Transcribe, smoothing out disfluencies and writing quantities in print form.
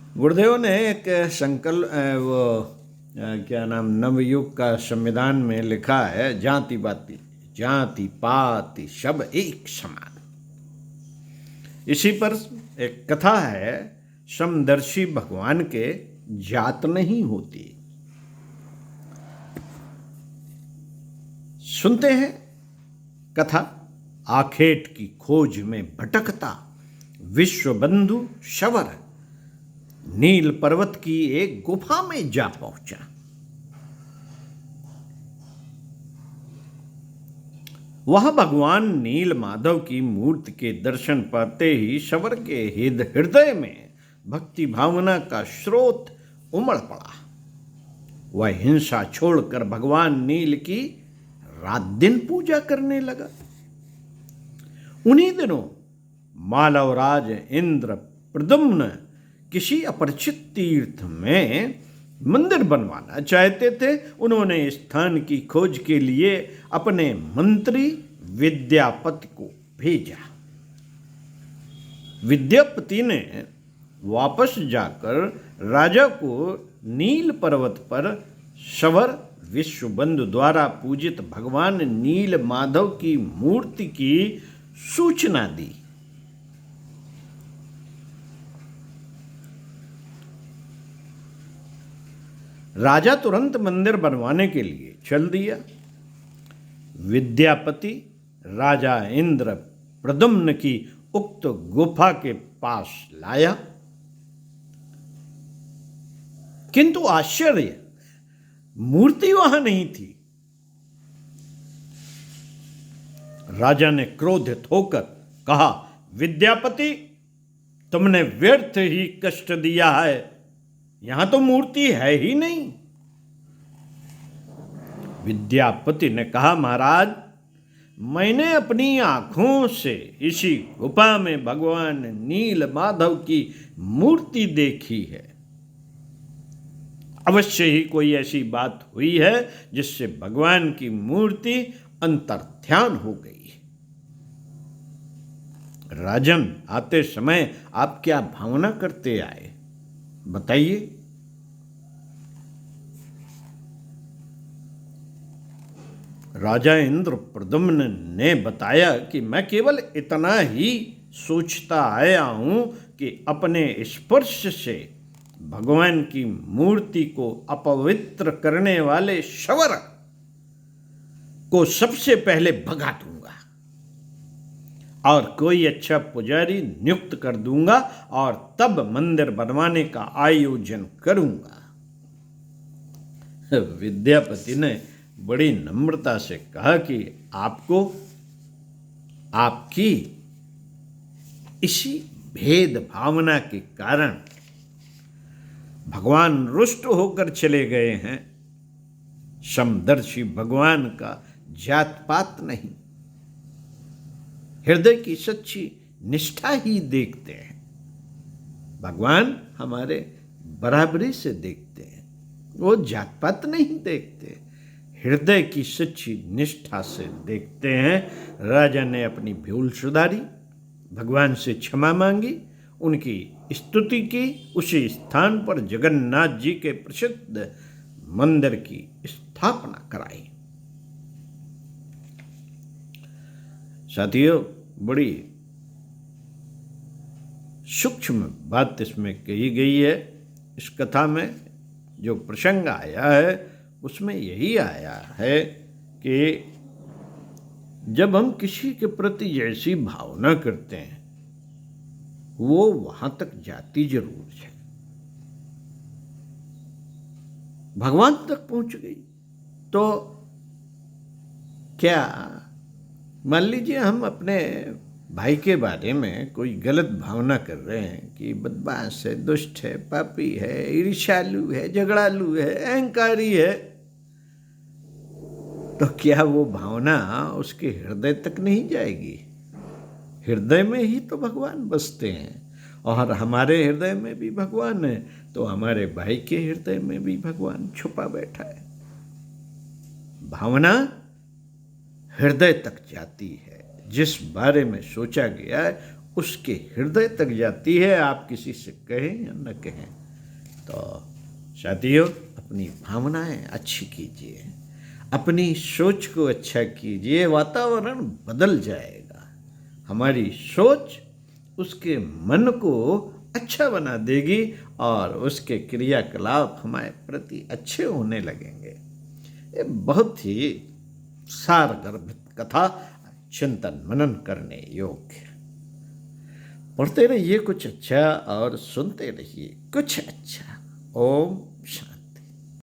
गुरुदेव ने एक क्या नाम, नवयुग का संविधान में लिखा है, जाति पाति सब एक समान। इसी पर एक कथा है, समदर्शी भगवान के जात नहीं होती। सुनते हैं कथा। आखेट की खोज में भटकता विश्व बंधु शवर नील पर्वत की एक गुफा में जा पहुंचा। वह भगवान नील माधव की मूर्ति के दर्शन पाते ही शवर के हृदय में भक्ति भावना का स्रोत उमड़ पड़ा। वह हिंसा छोड़कर भगवान नील की रात दिन पूजा करने लगा। उन्हीं दिनों मालवराज इंद्र प्रद्युम्न किसी अपरिचित तीर्थ में मंदिर बनवाना चाहते थे। उन्होंने स्थान की खोज के लिए अपने मंत्री विद्यापति को भेजा। विद्यापति ने वापस जाकर राजा को नील पर्वत पर शवर विश्वबंधु द्वारा पूजित भगवान नील माधव की मूर्ति की सूचना दी। राजा तुरंत मंदिर बनवाने के लिए चल दिया। विद्यापति राजा इंद्र प्रद्युम्न की उक्त गुफा के पास लाया, किंतु आश्चर्य, मूर्ति वहां नहीं थी। राजा ने क्रोधित होकर कहा, विद्यापति, तुमने व्यर्थ ही कष्ट दिया है, यहां तो मूर्ति है ही नहीं। विद्यापति ने कहा, महाराज, मैंने अपनी आंखों से इसी गुफा में भगवान नील माधव की मूर्ति देखी है। अवश्य ही कोई ऐसी बात हुई है जिससे भगवान की मूर्ति अंतर्ध्यान हो गई। राजन, आते समय आप क्या भावना करते आए, बताइए। राजा इंद्र प्रद्युम्न ने बताया कि मैं केवल इतना ही सोचता आया हूं कि अपने स्पर्श से भगवान की मूर्ति को अपवित्र करने वाले शवर को सबसे पहले भगा दूंगा और कोई अच्छा पुजारी नियुक्त कर दूंगा और तब मंदिर बनवाने का आयोजन करूंगा। विद्यापति ने बड़ी नम्रता से कहा कि आपको आपकी इसी भेद भावना के कारण भगवान रुष्ट होकर चले गए हैं। समदर्शी भगवान का जात पात नहीं, हृदय की सच्ची निष्ठा ही देखते हैं। भगवान हमारे बराबरी से देखते हैं, वो जात पात नहीं देखते, हृदय की सच्ची निष्ठा से देखते हैं। राजा ने अपनी भूल सुधारी, भगवान से क्षमा मांगी, उनकी स्तुति की, उसी स्थान पर जगन्नाथ जी के प्रसिद्ध मंदिर की स्थापना कराई। साथियों, बड़ी सूक्ष्म बात इसमें कही गई है। इस कथा में जो प्रसंग आया है उसमें यही आया है कि जब हम किसी के प्रति जैसी भावना करते हैं वो वहां तक जाती जरूर है, भगवान तक पहुंच गई। तो क्या मान लीजिए हम अपने भाई के बारे में कोई गलत भावना कर रहे हैं कि बदमाश है, दुष्ट है, पापी है, ईर्ष्यालु है, झगड़ालू है, अहंकारी है, तो क्या वो भावना उसके हृदय तक नहीं जाएगी? हृदय में ही तो भगवान बसते हैं और हमारे हृदय में भी भगवान है, तो हमारे भाई के हृदय में भी भगवान छुपा बैठा है। भावना हृदय तक जाती है, जिस बारे में सोचा गया है उसके हृदय तक जाती है, आप किसी से कहें या न कहें। तो साथियों, अपनी भावनाएं अच्छी कीजिए, अपनी सोच को अच्छा कीजिए, वातावरण बदल जाएगा। हमारी सोच उसके मन को अच्छा बना देगी और उसके क्रियाकलाप हमारे प्रति अच्छे होने लगेंगे। ये बहुत ही सारगर्भित कथा, चिंतन मनन करने योग्य। पढ़ते रहिए कुछ अच्छा और सुनते रहिए कुछ अच्छा। ओम शांति।